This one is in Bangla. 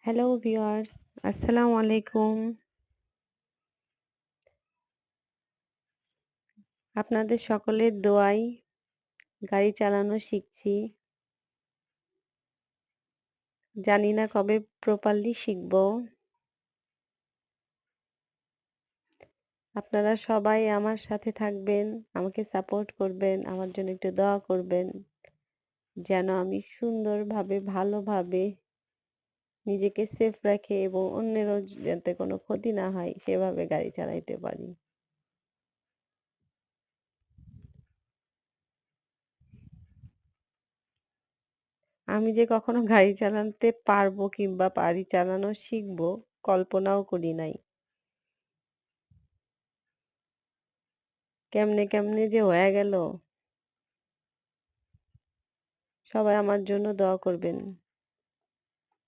হ্যালো ভিউয়ার্স, আসসালামু আলাইকুম। আপনাদের সকলের দোয়ায় গাড়ি চালানো শিখছি। জানি না কবে প্রপারলি শিখবো। আপনারা সবাই আমার সাথে থাকবেন, আমাকে সাপোর্ট করবেন, আমার জন্য একটু দোয়া করবেন। যেন আমি সুন্দরভাবে ভালোভাবে নিজেকে সেফ রাখে এবং অন্যেরও যাতে কোনো ক্ষতি না হয় সেভাবে গাড়ি চালাইতে পারি। আমি যে কখনো গাড়ি চালাতে পারবো কিংবা গাড়ি চালানো শিখবো কল্পনাও করি নাই। কেমনে যে হয়ে গেল। সবাই আমার জন্য দোয়া করবেন।